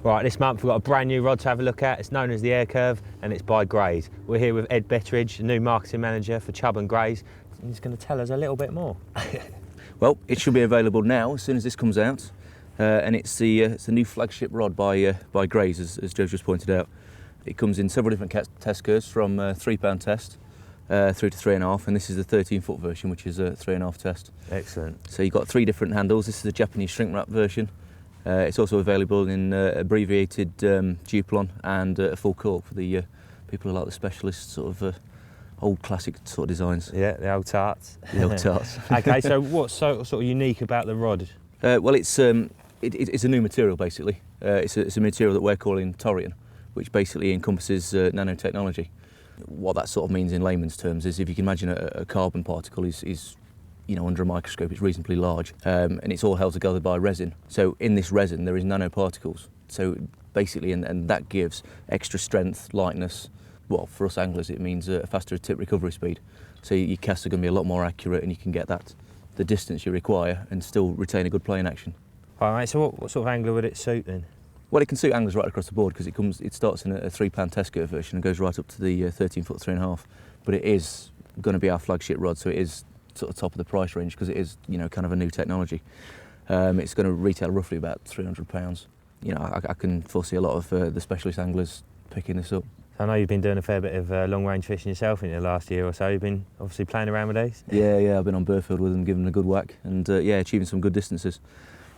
Right, this month we've got a brand new rod to have a look at. It's known as the AirCurve and it's by Greys. We're here with Ed Betteridge, the new marketing manager for Chubb and Greys. And he's going to tell us a little bit more. Well, it should be available now as soon as this comes out. And it's the new flagship rod by Greys, as Joe just pointed out. It comes in several different test curves from £3 test through to 3.5, and this is the 13-foot version, which is a 3.5 test. Excellent. So you've got 3 different handles. This is the Japanese shrink wrap version. It's also available in abbreviated Duplo and a full cork for the people who like the specialist sort of old classic sort of designs. Yeah, the old tarts. The old tarts. Okay, so what's sort of unique about the rod? Well, it's a new material basically. It's a material that we're calling Torian, which basically encompasses nanotechnology. What that sort of means in layman's terms is if you can imagine a carbon particle is under a microscope, it's reasonably large, and it's all held together by resin. So in this resin there is nanoparticles. So basically, and that gives extra strength, lightness. Well, for us anglers it means a faster tip recovery speed. So your casts are going to be a lot more accurate and you can get the distance you require and still retain a good playing action. All right, so what sort of angler would it suit then? Well, it can suit anglers right across the board because it starts in a £3 test curve version and goes right up to the 13-foot 3.5. But it is going to be our flagship rod, so it is sort of top of the price range because it is kind of a new technology. It's going to retail roughly about £300. I can foresee a lot of the specialist anglers picking this up. I know you've been doing a fair bit of long-range fishing yourself in the last year or so. You've been obviously playing around with these. Yeah, I've been on Burfield with them, giving them a good whack, and achieving some good distances.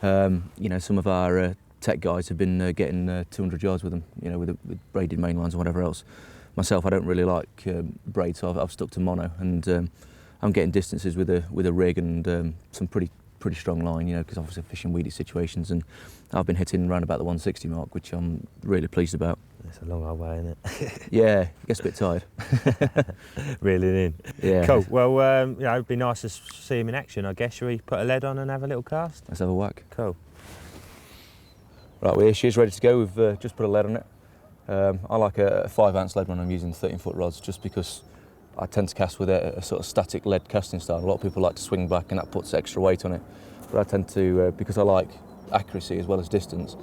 Some of our tech guys have been getting 200 yards with them, with braided mainlines or whatever else. Myself, I don't really like braid, so I've stuck to mono, and I'm getting distances with a rig and some pretty strong line, because obviously fishing weedy situations, and I've been hitting around about the 160 mark, which I'm really pleased about. It's a long old way, isn't it? Yeah, it gets a bit tired. Reeling in. Yeah. Cool. Well, it'd be nice to see him in action, I guess. Shall we put a lead on and have a little cast? Let's have a whack. Cool. Right, well, here she is, ready to go. We've just put a lead on it. I like a 5-ounce lead when I'm using 13-foot rods, just because I tend to cast with a sort of static lead casting style. A lot of people like to swing back and that puts extra weight on it. But I tend to, because I like accuracy as well as distance,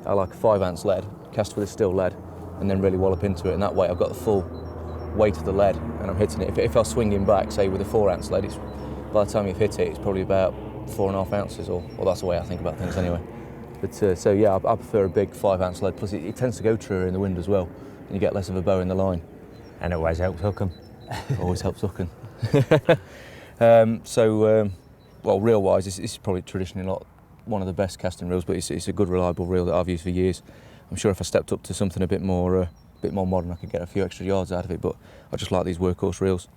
I like a 5-ounce lead, cast with a still lead, and then really wallop into it. And that way I've got the full weight of the lead and I'm hitting it. If I was swinging back, say with a 4-ounce lead, by the time you've hit it, it's probably about 4.5 ounces, or that's the way I think about things anyway. But so yeah, I prefer a big 5-ounce lead, plus it tends to go truer in the wind as well, and you get less of a bow in the line. And it always helps hook 'em. Always helps hooking. Well, reel-wise, this is probably traditionally not one of the best casting reels, but it's a good, reliable reel that I've used for years. I'm sure if I stepped up to something a bit more modern, I could get a few extra yards out of it, but I just like these workhorse reels.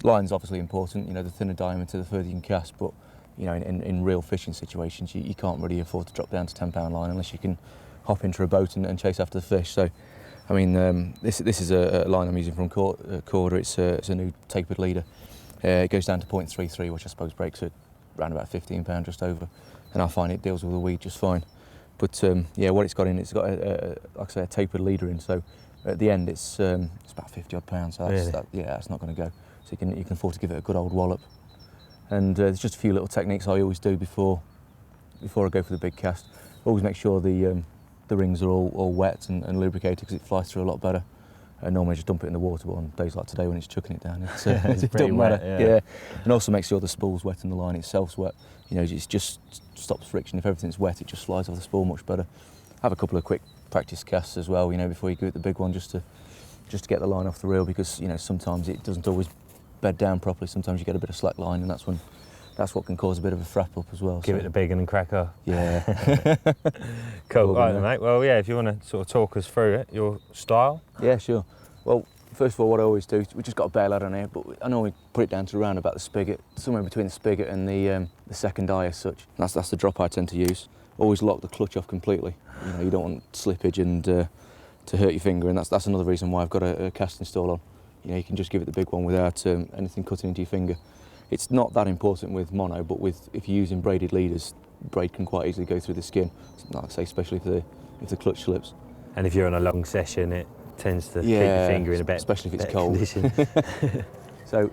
Line's obviously important, the thinner diameter, the further you can cast, but in real fishing situations, you can't really afford to drop down to 10-pound line unless you can hop into a boat and chase after the fish. So, I mean, this is a line I'm using from Corda. It's a new tapered leader. It goes down to 0.33, which I suppose breaks at around about 15 pound, just over, and I find it deals with the weed just fine. But what it's got in, it's got like I say, a tapered leader in. So at the end, it's about 50 odd pounds. So that's not going to go. So you can afford to give it a good old wallop. And there's just a few little techniques I always do before I go for the big cast. Always make sure the rings are all wet and lubricated, because it flies through a lot better. Normally I just dump it in the water, but on days like today when it's chucking it down, it doesn't matter. Yeah. And also make sure the spool's wet and the line itself's wet. It just stops friction. If everything's wet, it just slides off the spool much better. Have a couple of quick practice casts as well, before you go at the big one, just to get the line off the reel, because sometimes it doesn't always bed down properly. Sometimes you get a bit of slack line, and that's what can cause a bit of a frap up as well. Give it a big and crack off. Yeah. Cool. Right then, mate. Well, yeah, if you want to sort of talk us through it, your style. Yeah, sure. Well, first of all, what I always do, we just got a bare lead on here, but I normally put it down to around about the spigot, somewhere between the spigot and the second eye as such. That's the drop I tend to use. Always lock the clutch off completely. You don't want slippage and to hurt your finger, and that's another reason why I've got a casting stall on. You can just give it the big one without anything cutting into your finger. It's not that important with mono, but if you're using braided leaders, braid can quite easily go through the skin. Like I say, especially if the clutch slips. And if you're on a long session, it tends to keep your finger in a bit, especially if it's cold. So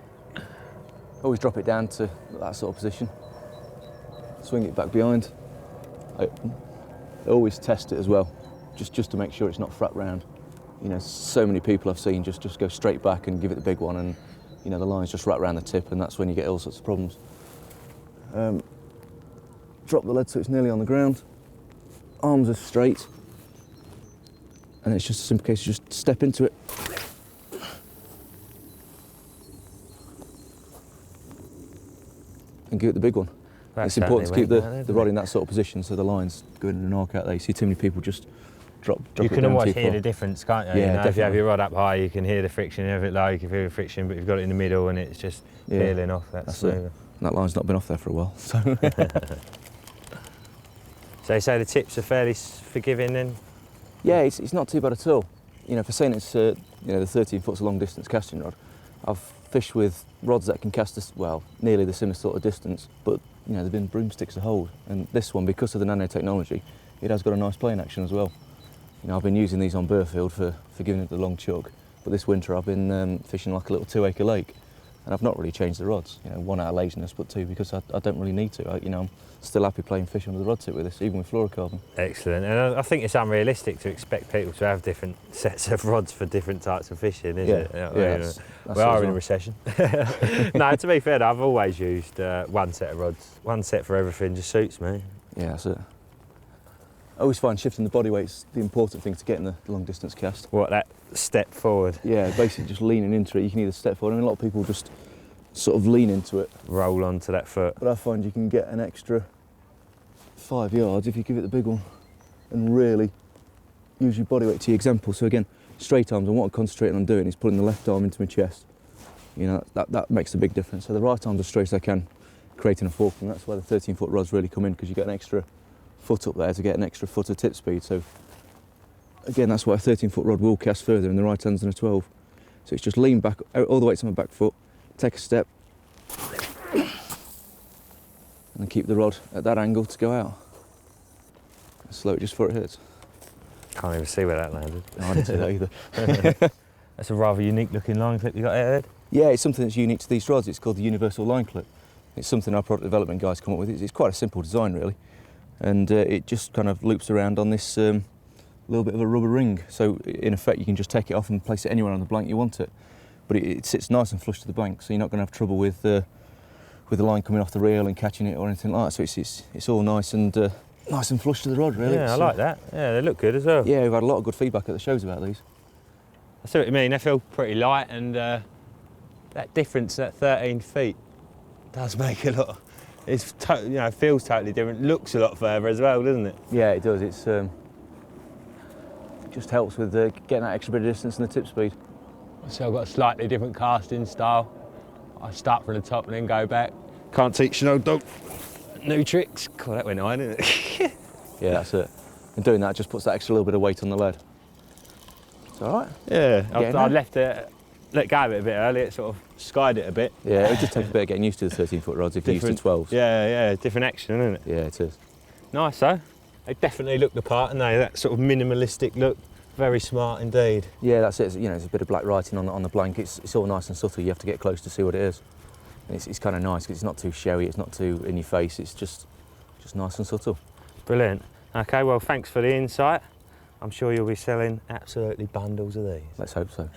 always drop it down to that sort of position. Swing it back behind. I always test it as well, just to make sure it's not frat round. You know, so many people I've seen just go straight back and give it the big one, and you know the line's just wrapped around the tip, and that's when you get all sorts of problems. Drop the lead so it's nearly on the ground. Arms are straight, and it's just a simple case of just step into it. And give it the big one. That's it's important to keep certainly the rod in that sort of position so the line's going in an arc out there. You see too many people just drop You it can down almost too hear far. the difference, can't you? Yeah, You know, if you have definitely. your rod up high, you can hear the friction. If you have it low, you can feel the friction. But if you've got it in the middle and it's just peeling off, that's it. smooth. That line's not been off there for a while. So So you say the tips are fairly forgiving then? yeah, it's not too bad at all. You know, for saying it's you know, the 13 foot's a long distance casting rod, I've fished with rods that can cast us, well, nearly the similar sort of distance, but you know, they've been broomsticks to hold. And this one, because of the nanotechnology, it has got a nice playing action as well. You know, I've been using these on Burfield for giving it the long chug, but this winter I've been fishing like a little 2-acre lake, and I've not really changed the rods. You know, one out of laziness, but two because I don't really need to. You know, I'm still happy playing fish under the rod tip with this, even with fluorocarbon. Excellent. And I think it's unrealistic to expect people to have different sets of rods for different types of fishing, is it? That's We are in a well. recession. No, to be fair, I've always used one set of rods. One set for everything just suits me. Yeah, that's it. I always find shifting the body weight's the important thing to getting the long distance cast. What, that step forward? Yeah, basically just leaning into it. You can either step forward. I mean, a lot of people just sort of lean into it, Roll onto that foot. but I find you can get an extra 5 yards if you give it the big one and really use your body weight to your example. So again, straight arms, and what I'm concentrating on doing is putting the left arm into my chest. You know, that makes a big difference. So the right arm's as straight as I can, creating a fork, and that's where the 13-foot rods really come in, because you get an extra foot up there to get an extra foot of tip speed. So again, that's why a 13-foot rod will cast further in the right hands than a 12. So it's just lean back, all the way to my back foot, take a step, and then keep the rod at that angle to go out. Slow it just before it hits. Can't even see where that landed. No, I didn't see that either. That's a rather unique looking line clip you got there, Ed. Yeah, it's something that's unique to these rods. It's called the universal line clip. It's something our product development guys come up with. It's quite a simple design, really. And it just kind of loops around on this little bit of a rubber ring. So in effect, you can just take it off and place it anywhere on the blank you want it. But it sits nice and flush to the blank, so you're not going to have trouble with the line coming off the reel and catching it or anything like that. So it's all nice and flush to the rod, really. Yeah, I like that. Yeah, they look good as well. Yeah, we've had a lot of good feedback at the shows about these. I see what you mean. They feel pretty light, and that difference, that 13 feet, does make a lot. It's you know, feels totally different. Looks a lot further as well, doesn't it? Yeah, it does. It's it just helps with getting that extra bit of distance and the tip speed. So I've got a slightly different casting style. I start from the top and then go back. Can't teach an old dog new tricks. God, that went high, didn't it? Yeah, that's it. And doing that just puts that extra little bit of weight on the lead. It's all right. Yeah, Getting I there. let go of it a bit early. It sort of skied it a bit. Yeah, it just takes a bit of getting used to the 13-foot rods if you're used to 12s. Yeah, different action, isn't it? Yeah, it is. Nice though. They definitely look the part, and that sort of minimalistic look. Very smart indeed. Yeah, that's it. You know, there's a bit of black writing on the blank. It's all nice and subtle. You have to get close to see what it is. And it's kind of nice because it's not too showy. It's not too in your face. It's just nice and subtle. Brilliant. Okay, well, thanks for the insight. I'm sure you'll be selling absolutely bundles of these. Let's hope so.